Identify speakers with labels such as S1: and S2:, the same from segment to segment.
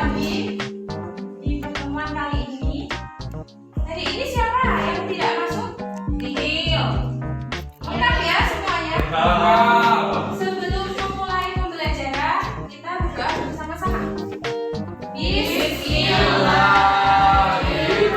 S1: lagi di pertemuan kali ini. Hari ini siapa yang tidak masuk? Nihil. Lengkap ya semuanya? Sebelum memulai pembelajaran, kita berdoa bersama-sama. Bismillahirrahmanirrahim.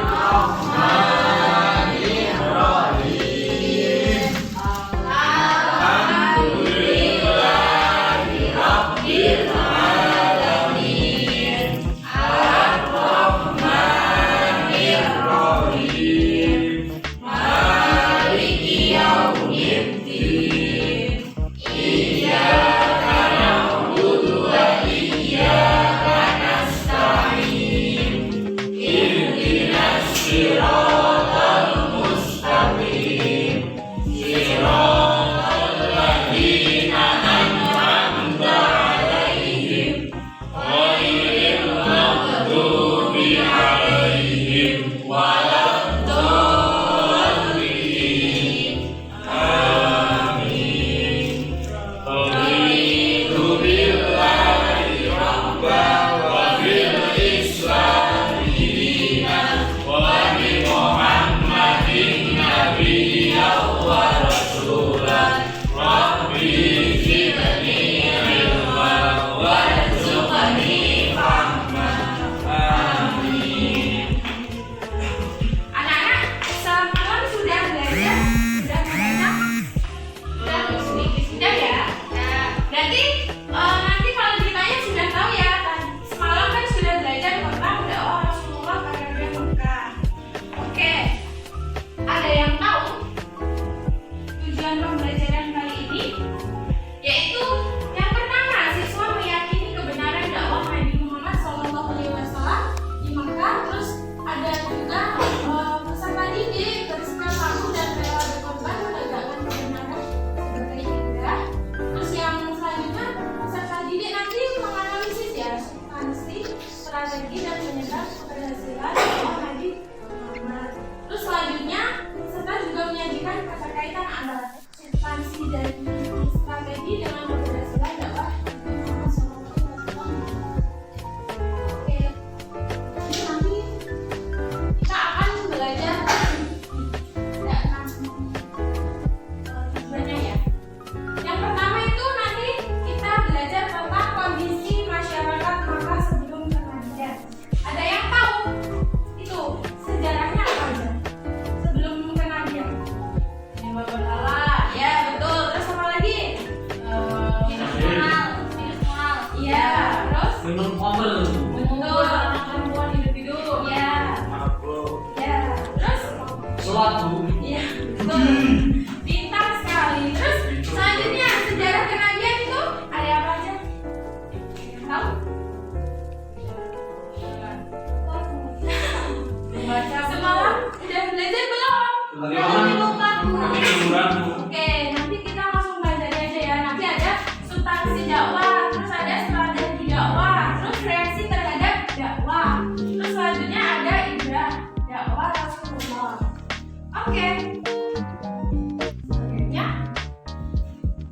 S1: Alhamdulillahirabbil alamin. Ar-Rahmanirrahim. Maliki yaumiddin. Iyyaka na'budu wa iyyaka nasta'in. Ihdinas siratal mustaqim. Siratal ladzina an'amta 'alaihim ghairil maghdubi 'alaihim waladdallin. Amin. Raditu billahi rabban wa bil islami dinan wa bi Muhammadin nabiyyan wa rasulan. Rabbi zidni ilman warzuqni fahman. Amin. Anak-anak, semalam sudah belajar? Sudah membaca? Sudah sedikit sudah ya? Nah, berarti nanti kalau ditanya sudah tahu ya. Semalam kan sudah belajar tentang dakwah Rasulullah pada Mekah. Oke, ada yang tahu tujuan pembelajaran kali ini? Yaitu yang pertama, siswa meyakini kebenaran dakwah Nabi Muhammad SAW di Mekah. Terus ada juga peserta didik bersikap dan rela berkorban menegakkan kebenaran sebagai hijrah. Terus yang selanjutnya, peserta didik nanti menganalisis ya substansi, strategi dan penyebab keberhasilan dakwah Nabi Muhammad. Terus selanjutnya, peserta juga menyajikan keterkaitan antara substansi dan strategi dengan keberhasilan dakwah Nabi Muhammad SAW. Oke, jadi nanti kita akan belajar tujuannya ya. Yang pertama itu nanti kita belajar tentang kondisi masyarakat Makkah sebelum kenabian. Ada yang tahu itu sejarahnya apa aja sebelum kenabian? Menyembah berhala, ya betul. Terus apa lagi? Hidup moral. Iya. Terus?
S2: Minum ombel.
S1: Betul. Anak perempuan hidup-hidup. Iya. Ya. Terus?
S2: Sholat bu.
S1: Iya. Betul. Pintar sekali. Terus selanjutnya sejarah kenabian itu ada apa aja? Tahu? Semalam udah belajar belum? Nanti lupa Bu. Oke, nanti kita langsung belajar aja ya. Nanti ada substansi dakwah, terus ada strategi dakwah, terus reaksi terhadap dakwah. Terus selanjutnya ada ibrah dakwah Rasulullah. Oke. Selanjutnya,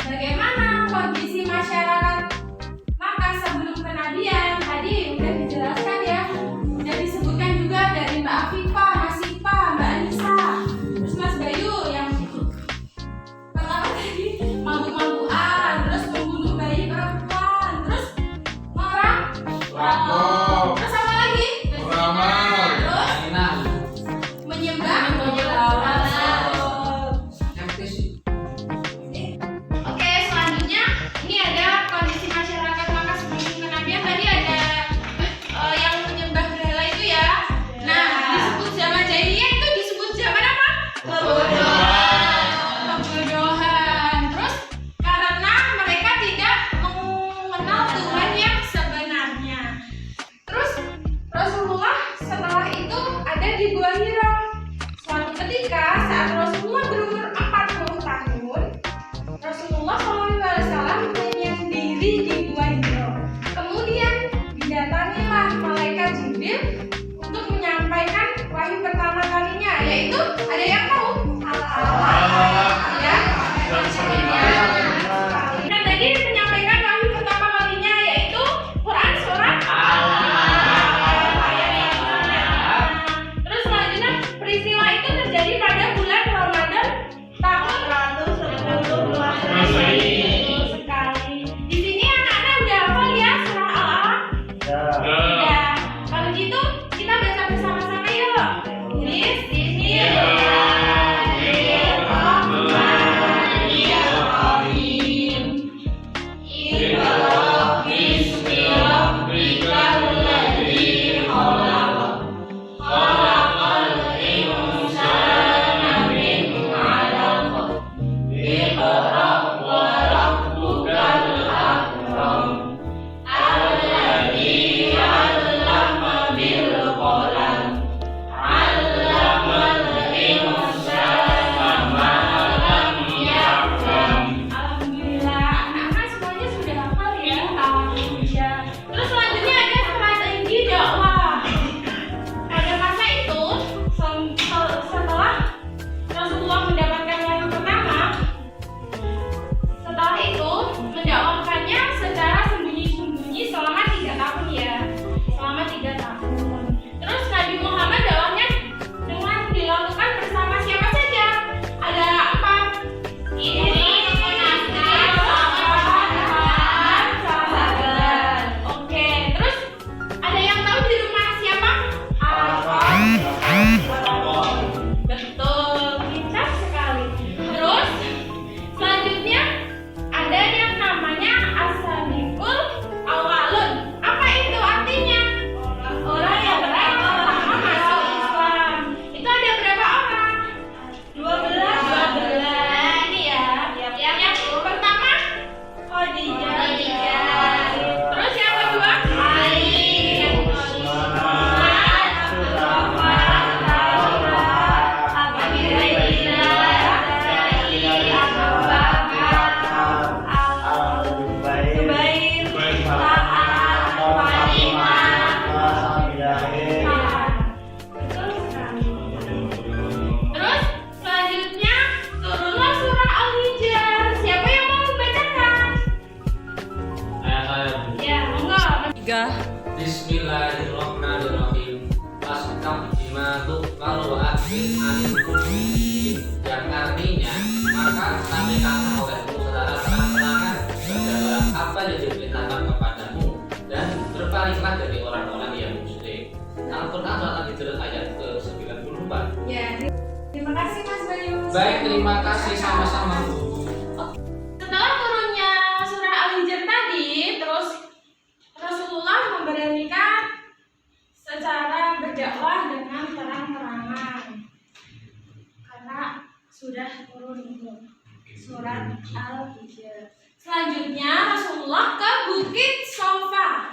S1: bagaimana kondisi masyarakat Makkah sebelum kenabian? Tadi udah dijelaskan ya. Udah disebutkan juga dari Mbak Afifah, Mas Sipa, Mbak Anissa, terus Mas Bayu yang pertama tadi mabuk-mabukan, terus membunuh bayi perempuan, terus terus apa lagi? Terus menyembah Oke, selanjutnya ini ada kondisi masyarakat Makkah sebelum kenabian. Tadi ada yang menyembah berhala itu ya. Nah, disebut zaman jahiliyah itu disebut zaman apa? Kebodohan. Terus karena mereka tidak mengenal Tuhan yang sebenarnya. Terus Rasulullah setelah itu ada di Gua Hira. Suatu ketika saat Rasulullah berumur 40 tahun, Rasulullah SAW menyendiri di Gua Hira. Kemudian didatangilah malaikat Jibril untuk menyampaikan wahyu pertama kalinya, yaitu ada yang tahu? Ya. Nah, tadi menyampaikan wahyu pertama kalinya yaitu Quran surat Betul sekali. Terus selanjutnya turunlah surah Al-Hijr. Siapa yang mau membacakan?
S2: Saya.
S1: Ya, enggak.
S3: 3.
S2: Bismillahirrahmanirrahim. Fastam bima tuqalu wa akhir anil kufi. Yang artinya, maka sampaikanlah olehmu secara terang-terangan segala apa yang diberitakan kepadamu dan berpalinglah dari orang-orang yang musyrik. Al-Quran surat Al-Hijr ayat ke-94.
S1: Ya, terima kasih Mas Bayu.
S2: Baik, terima kasih sama-sama Bu.
S1: Setelah turunnya surah Al-Hijr tadi, terus Rasulullah memberanikan secara berdakwah dengan terang-terangan karena sudah turun itu surat Al-Hijr. Selanjutnya Rasulullah ke Bukit Sofa.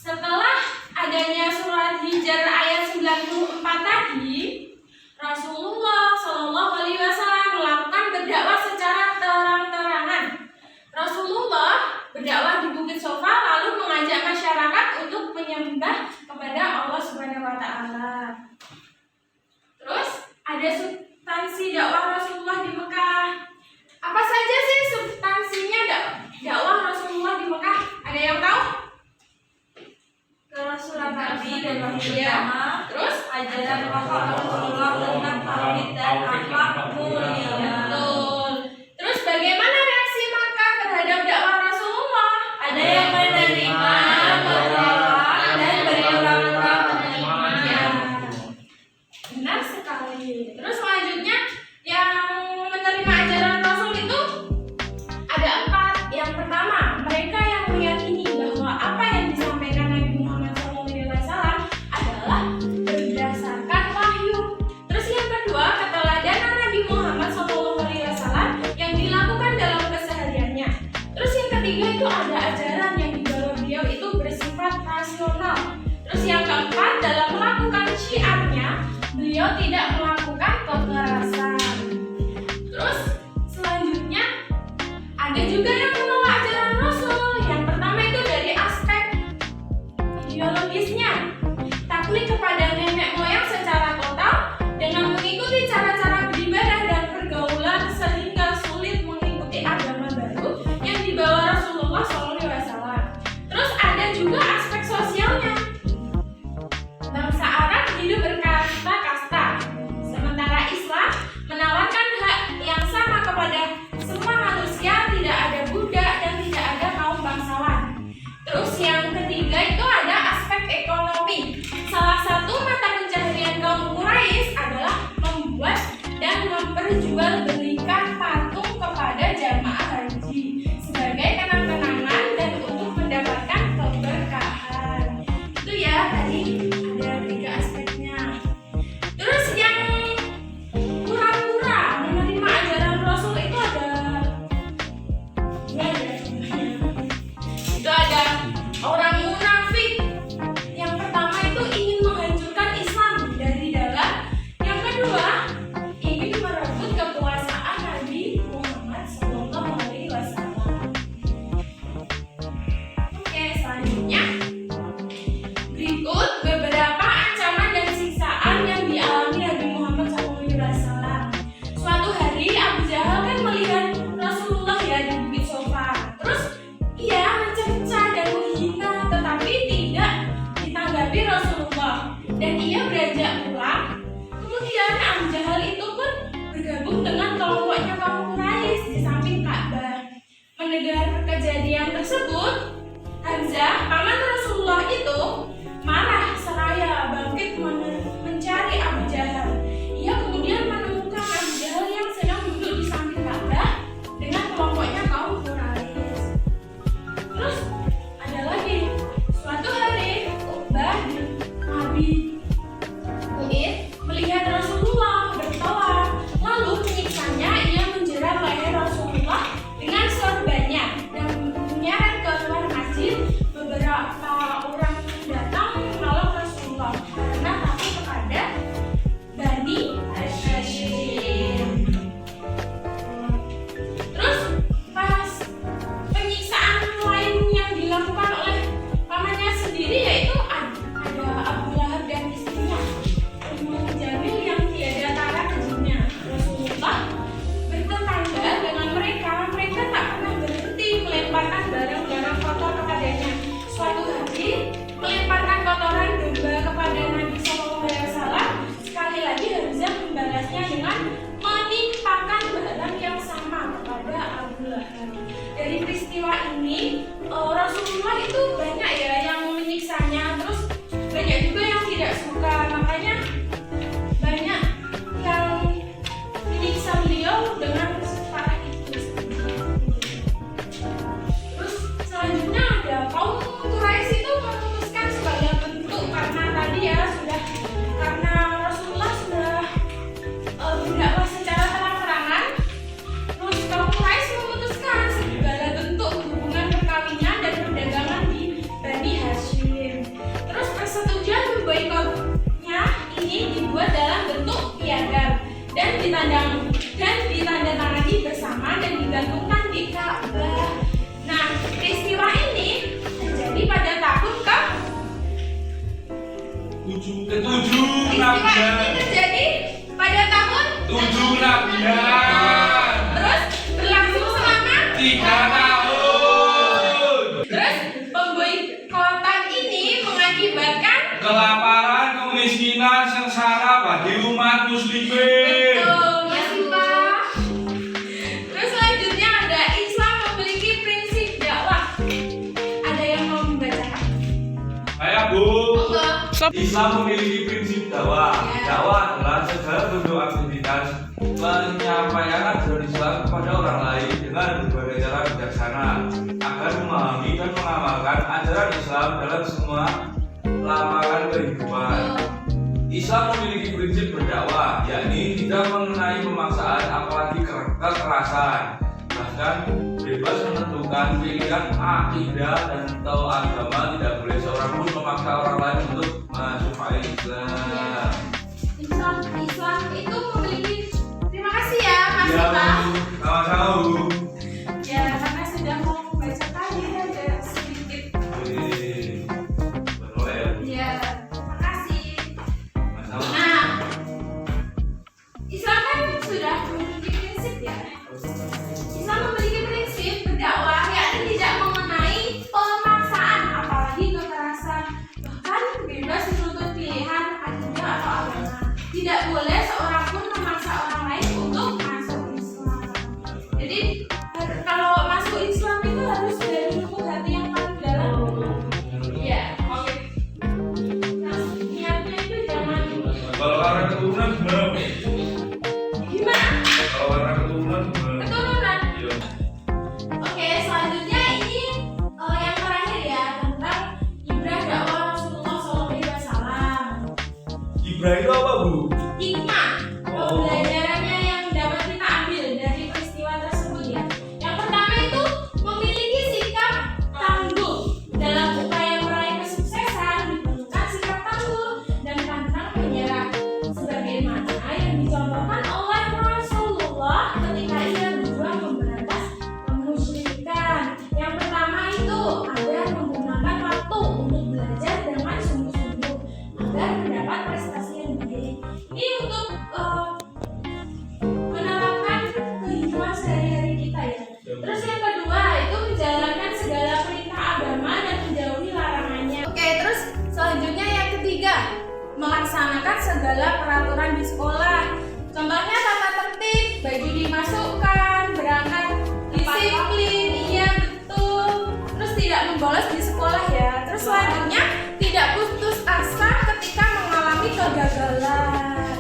S1: Setelah adanya surat Hijr ayat 94 tadi, Rasulullah Shallallahu Alaihi Wasallam melakukan berdakwah secara terang-terangan. Rasulullah berdakwah di Bukit Sofa lalu mengajak masyarakat untuk menyembah kepada Allah Subhanahu Wa Taala. Terus ada substansi dakwah Rasulullah di Mekah. Apa saja sih substansinya dakwah Rasulullah di Mekah? Ada yang tahu?
S3: Kerasulan Nabi dan wahyu
S1: Iya.
S3: pertama.
S1: Terus
S3: Ajaran Rasulullah tentang tauhid dan akhlak mulia.
S1: betul. Terus bagaimana reaksi Makkah terhadap dakwah Rasulullah?
S3: Ada yang menerima, menolak, dan berulang-ulang menerima.
S1: Benar sekali. Terus selanjutnya yang menerima ajaran Rasul itu ada 4. Yang pertama, mereka yang meyakini bahwa apa yang disampaikan Nabi Muhammad SAW adalah berdasarkan wahyu. Terus yang kedua, keteladanan Nabi Muhammad SAW yang dilakukan dalam kesehariannya. Terus yang ketiga itu ada ajaran yang dibawa beliau itu bersifat rasional. Terus yang keempat, dalam melakukan syiarnya beliau tidak melakukan kekerasan. Terus selanjutnya ada juga yang menolak ajaran Rasul. Yang pertama itu dari aspek ideologisnya, taklid kepada nenek moyang secara total dengan mengikuti cara-cara beribadah dan pergaulan sehingga sulit mengikuti agama baru yang dibawa Rasulullah SAW. Terus ada juga aspek sosialnya. Bangsa Arab hidup berkasta-kasta, sementara Islam menawarkan hak yang sama kepada semua manusia, tidak ada budak dan tidak ada kaum bangsawan. Terus yang ketiga itu ada aspek ekonomi. Salah satu mata pencaharian kaum Quraisy adalah membuat dan memperjualbelikan patung kepada jamaah haji sebagai kenang-kenangan dan untuk mendapatkan keberkahan. Itu ya tadi ada 3 aspeknya. Terus yang pura-pura menerima ajaran Rasul itu ada 2 ya sebenarnya. Itu ada orang munafik. Yang pertama itu ingin menghancurkan Islam dari dalam. Yang kedua ingin merebut kekuasaan Nabi Muhammad SAW. Oke, selanjutnya berikut beberapa ancaman dan siksaan yang dialami Nabi Muhammad SAW. Suatu hari Abu Jahal kan melihat Rasulullah ya di Bukit Sofa. Terus ia mencerca dan menghina, tetapi tidak ditanggapi Rasulullah dan ia beranjak pulang. Kemudian Abu Jahal itu pun bergabung dengan kelompoknya kaum Quraisy di samping Ka'bah. Mendengar kejadian tersebut, Hamzah, paman Rasulullah itu marah seraya bangkit mencari Abu Jahal. Ia kemudian menemukan Abu Jahal yang sedang duduk di samping Ka'bah dengan kelompoknya kaum Quraisy. Terus ada lagi, suatu hari Uqbah bin Abi Mu'id melihat Rasulullah bertawaf, lalu menyiksanya. Ia menjerat leher Rasulullah dengan sorbannya dan menyeret ke luar masjid. Beberapa orang datang menolong Rasulullah karena takut kepada Bani Hashim. Terus pas penyiksaan lain yang dilakukan oleh pamannya sendiri yaitu ada Abu boykotnya ini dibuat dalam bentuk piagam dan ditandatangani bersama dan digantungkan di Ka'bah. Nah, peristiwa ini terjadi pada tahun
S3: ketujuh
S1: peristiwa ini terjadi pada tahun
S3: 7 Nabian.
S1: Terus berlangsung selama
S3: 3 tahun.
S1: Terus pemboikotan ini mengakibatkan
S3: Kelaparan, kemiskinan, sengsara bagi umat muslimin.
S1: betul, Mas Ipa. Terus selanjutnya ada Islam memiliki prinsip dakwah. Ada yang mau membacakan?
S3: Ayo Bu.
S1: Monggo.
S3: Islam memiliki prinsip dakwah.
S1: Ya.
S3: Dakwah adalah segala bentuk aktivitas penyampaian ajaran Islam kepada orang lain dengan berbagai cara bijaksana agar memahami dan mengamalkan ajaran Islam dalam semua lamaran kehidupan. Islam memiliki prinsip berdakwah, yakni tidak mengenai pemaksaan apalagi kekerasan, bahkan bebas menentukan pilihan akidah dan atau agama. Tidak boleh seorang pun memaksa orang lain untuk masuk Islam.
S1: Islam itu memiliki. Terima kasih ya Mas
S3: Ya,
S1: Ipa.
S3: sama-sama Bu.
S1: Ya, karena sudah mau membacakan ya ada sedikit.
S3: Betul ya,
S1: Ya, terima kasih.
S3: Mas-sama.
S1: Nah, Islam kan sudah memiliki prinsip ya. Islam memiliki prinsip berdakwah yakni tidak mengenai pemaksaan apalagi kekerasan, bahkan bebas menuntut pilihan akidah atau agama. Tidak boleh seorang pun memaksa orang lain untuk masuk Islam. Jadi kalau masuk Islam itu harus dari lubuk hati yang paling dalam. Iya, oke. Nah, niatnya itu jangan
S3: Kalau karena keturunan gimana?
S1: gimana?
S3: Kalau karena keturunan gimana?
S1: Keturunan.
S3: Iya.
S1: Oke, selanjutnya ini yang terakhir ya tentang ibrah dakwah Rasulullah SAW.
S3: Ibrah itu apa Bu?
S1: Hikmah pembelajarannya yang dapat kita ambil dari peristiwa tersebut ya. Yang pertama itu memiliki sikap tangguh dalam upaya meraih kesuksesan, diperlukan sikap tangguh dan pantang menyerah sebagaimana yang dicontohkan oleh Rasulullah ketika ia berjuang memberantas kemusyrikan. Yang pertama itu agar menggunakan waktu untuk belajar dengan sungguh-sungguh agar mendapat prestasi yang baik. Ini untuk menerapkan kehidupan sehari-hari kita ya. Terus yang kedua itu menjalankan segala perintah agama dan menjauhi larangannya. Oke, terus selanjutnya yang ketiga melaksanakan segala peraturan di sekolah. Contohnya tata tertib, baju dimasukkan, berangkat disiplin, iya betul. Terus tidak membolos di sekolah ya. Terus selanjutnya tidak putus asa ketika mengalami kegagalan.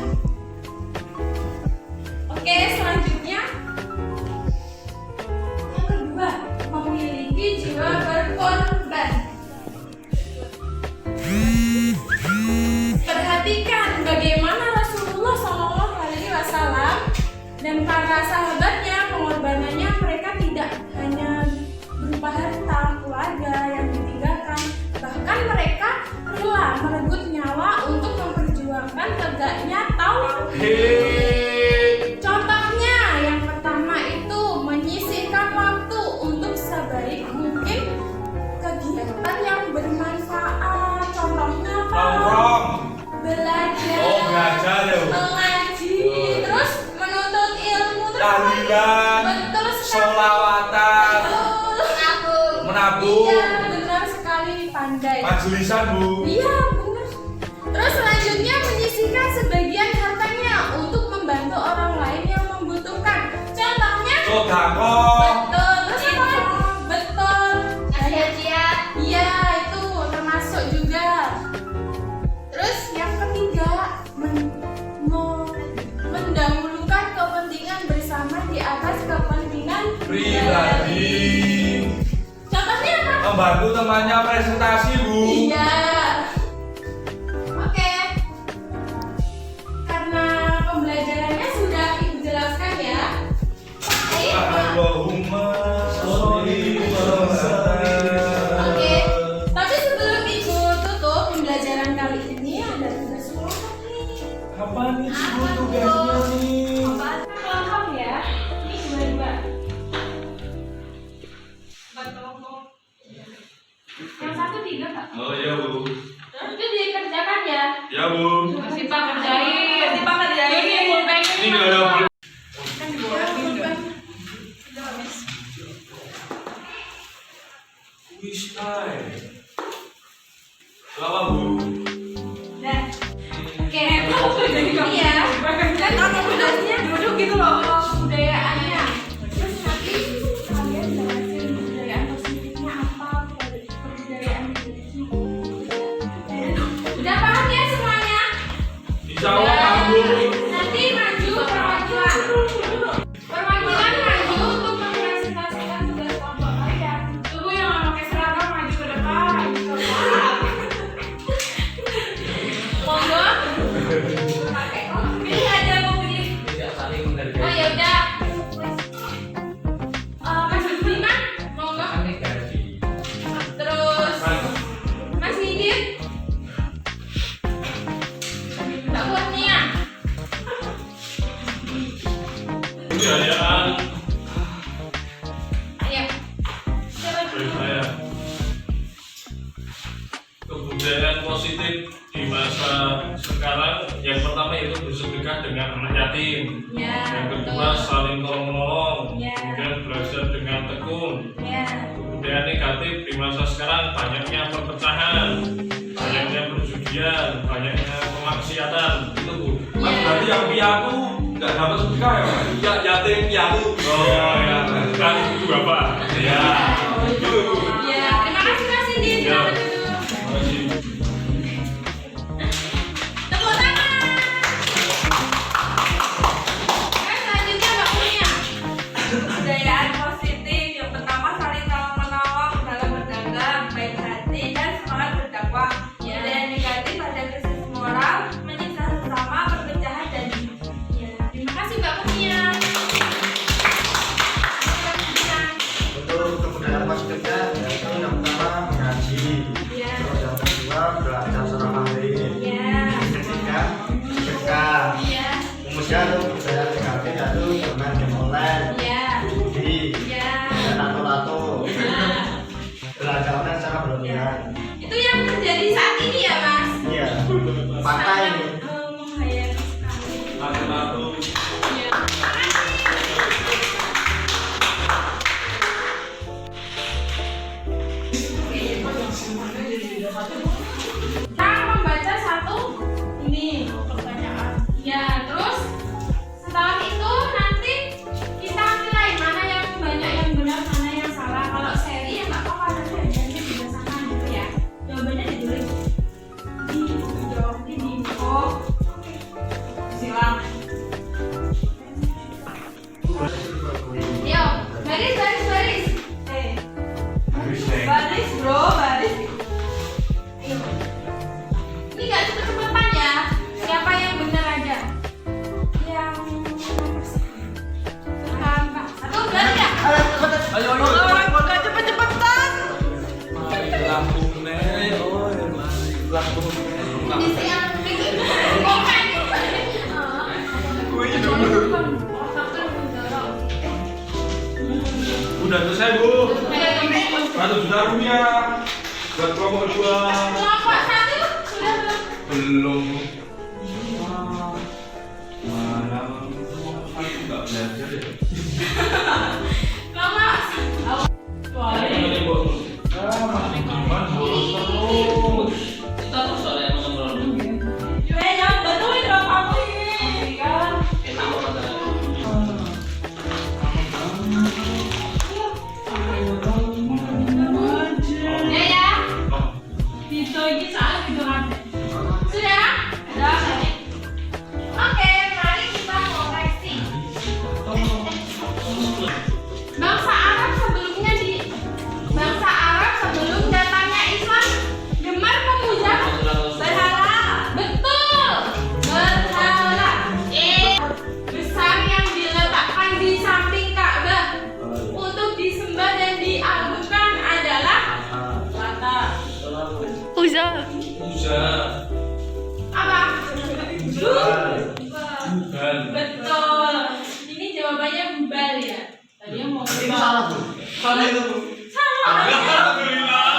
S1: Oke, selanjutnya yang kedua memiliki jiwa berkorban. Perhatikan bagaimana Rasulullah SAW dan para sahabatnya pengorbanannya. Mereka tidak hanya berupa harta keluarga yang ditinggalkan, bahkan mereka rela merenggut nyawa untuk memperjuangkan tegaknya tauhid. Contohnya yang pertama itu menyisihkan waktu untuk sebaik mungkin kegiatan yang bermanfaat. Contohnya apa?
S3: Nongkrong.
S1: Belajar,
S3: Oh, belajar ya.
S1: mengaji, terus menuntut ilmu, terus
S3: Tahlilan,
S1: betul sekali.
S3: sholawatan,
S1: Betul.
S3: menabung,
S1: Iya, benar sekali, pandai.
S3: majelisan Bu.
S1: Iya, benar. Terus selanjutnya menyisihkan sebagian hartanya untuk membantu orang lain yang membutuhkan. Contohnya
S3: Sodako.
S1: betul. Terus apa lagi? Betul.
S4: Hadiah.
S1: Iya, itu termasuk juga. Terus yang ketiga mendahulukan kepentingan bersama di atas kepentingan
S3: Pribadi.
S1: Contohnya apa?
S3: Membantu temannya presentasi Bu.
S1: Iya. Oke. Karena pembelajarannya sudah Ibu jelaskan ya. Baik.
S3: Allahumma sholli wa sallim.
S1: Oke. Tapi sebelum Ibu tutup pembelajaran kali ini,
S3: Apa nih
S1: Apa
S3: tugasnya
S1: tuh?
S3: nih?
S1: Lengkap ya. Ini dua. Yang satu tiga Pak.
S3: Oh iya Bu.
S1: Itu dikerjakan ya.
S3: Ya Bu.
S1: Masih Pak kerjain. Masih Pak kerjain. Ini pulpen.
S3: Ini nggak ada pulpen.
S1: Kan pulpen.
S3: Wish time. Selamat Bu.
S1: Nah, oke, ini ya. Dan tugasnya duduk gitu loh. Budayaannya. Terus nanti kalian jelasin kebudayaan positifnya apa, kebudayaan negatifnya. Udah paham ya semuanya?
S3: Insya Allah paham Bu.
S1: Nanti maju perwakilan. Perwakilan maju untuk mempresentasikan tugas kelompok kalian. Tunggu yang nggak pakai seragam maju ke depan. Monggo. Pakai. Ini ada mobil.
S2: Tidak saling
S1: Oh
S2: menghargai.
S1: ya udah. Mas Budiman, monggo.
S2: Kan negatif.
S1: Terus Mas Nidit. Mbak Kurnia.
S4: Kebudayaan
S1: Ayo. Siapa
S4: dari
S1: dulu?
S4: saya. Kebudayaan positif di masa sekarang yang pertama itu bersedekah dengan anak yatim.
S1: Ya,
S4: Yang kedua
S1: betul.
S4: saling tolong menolong.
S1: Ya.
S4: Kemudian belajar dengan tekun.
S1: Ya.
S4: Kebudayaan negatif di masa sekarang banyaknya perpecahan, banyaknya perjudian, banyaknya kemaksiatan. Itu Bu.
S3: Mas berarti yang piatu nggak dapat sedekah ya Mas?
S2: Ya yatim piatu.
S4: Oh ya, kan itu Bapak. Ya. Itu Bu.
S1: Ya, terima kasih Mas Nidit.
S4: Ya.
S1: Silakan duduk.
S4: Terima kasih.
S1: Tepuk tangan. Selanjutnya Mbak Kurnia.
S5: Kebudayaan positif yang pertama saling tolong menolong dalam berdagang, baik hati dan semangat berdakwah.
S1: Ya.
S5: Kebudayaan negatif ada krisis moral, menyiksa sesama, perpecahan dan
S1: Ya, terima kasih Mbak Kurnia. Mbak Kurnia.
S6: Untuk kebudayaan positifnya yaitu yang pertama mengaji,
S1: Ya.
S6: terus yang kedua belajar surah ahli,
S1: Ya.
S6: yang ketiga sedekah,
S1: Ya.
S6: kemudian untuk kebudayaan negatif yaitu bermain game online,
S1: Ya.
S6: judi,
S1: Ya.
S6: dan tato-tato,
S1: Ya.
S6: belajar online secara berlebihan.
S1: Itu yang terjadi saat ini ya Mas.
S6: Iya, fakta ini.
S1: Menghayati sekali.
S3: Satu-satu.
S1: Ya. Cara membaca satu ini pertanyaan. Ya, terus setelah itu nanti kita nilai mana yang banyak yang benar, mana yang salah. Kalau seri ya nggak apa-apa, nanti akhirnya berdasarkan gitu ya. Jawabannya ditulis di info. Silakan. Yo, baris.
S5: baris bro, baris.
S1: Ayo. Ini nggak cepet-cepetan ya. Siapa yang benar aja? Yang Kak. Satu, dua, tiga.
S2: Ayo
S5: Nggak cepet-cepetan.
S2: Mari lambung nih. Oh, mari lambung nih.
S1: Isi yang komen.
S3: Udah selesai Bu. Rp1 juta buat kelompok 2.
S1: Kelompok satu sudah belum?
S3: Belum. Mana aku nggak belajar ya.
S1: Kelompok. Wah, ini.
S3: Gimana bolos terus?
S2: Kita terus soalnya ngobrol.
S5: Jangan bantuin dong kamu ini. Kan.
S2: Enak banget.
S1: Ya ya. Video ini soal video kan. Sudah?
S6: Itu salah tuh.
S3: Salah itu Bu.
S4: Alhamdulillah.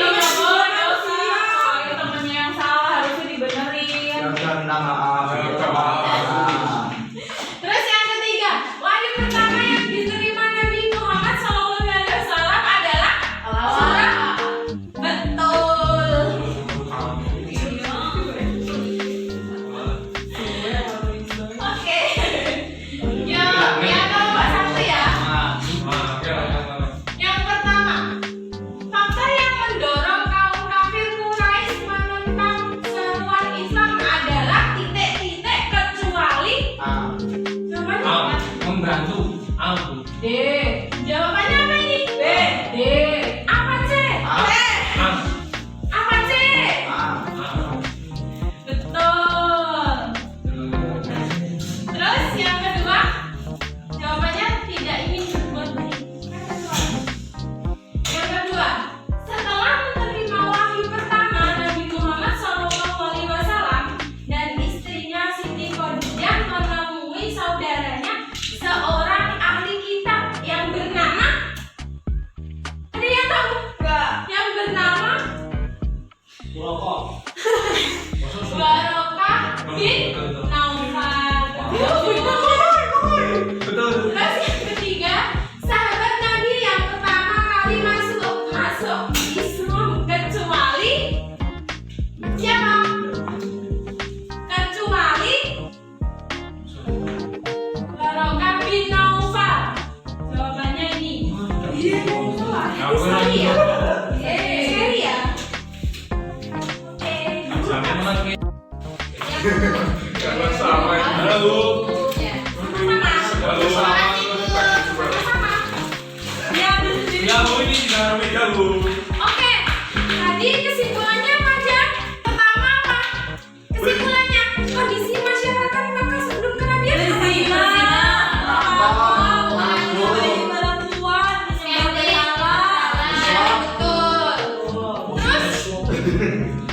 S5: Ya nggak boleh sih. Kalau temennya yang salah harusnya dibenerin.
S6: Jangan minta maaf.
S3: Minta maaf.
S1: Terus yang ketiga, wahyu pertama yang diterima Nabi Muhammad SAW adalah surah. Betul. Oke. Yang nomor satu ya. Yang pertama, faktor yang mendorong kaum kafir Quraisy menentang seruan Islam adalah titik-titik kecuali jawabannya apa?
S2: Membantu aku.
S1: D. Jawabannya apa ini? B. D. Apa C? C. Apa C? Betul. Terus yang kedua, jawabannya tidak ingin berbuat baik. Yang kedua, setelah menerima wahyu pertama Nabi Muhammad SAW dan istrinya Siti Khadijah menemui saudaranya seorang ahli kitab yang bernama, ada yang tahu? Enggak. Yang bernama Barokah bin Naufal.
S3: Betul.
S1: Terus yang ketiga, sahabat Nabi yang pertama kali masuk Islam kecuali siapa? Kecuali Barokah bin Naufal. Jawabannya ini. Seri ya? Seri ya? Oke.
S3: Jangan sampai halo.
S1: Ya. Sama-sama.
S3: Halo.
S1: Sama-sama. Ya, betul.
S3: Ya Bu, ini dinamik ya Bu.
S1: Oke, tadi kesimpulannya apa aja? Pertama apa? Kesimpulannya, kondisi masyarakat Mekah sebelum kenabian berzina.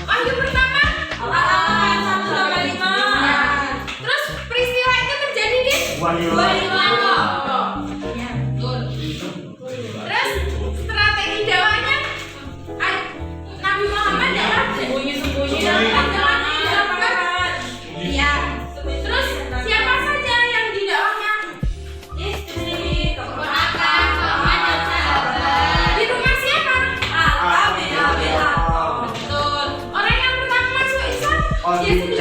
S1: Wahyu pertama, halaman 125. Terus peristiwa itu terjadi di Waliwango. Ya, betul. Terus strategi dakwahnya Nabi Muhammad adalah sembunyi-sembunyi dalam jalan dilakukan. Iya. Terus siapa saja yang didakwahnya? Istri, keponakan, teman dan sahabat. Di rumah siapa? Betul. Orang yang pertama masuk Islam, dia sendiri.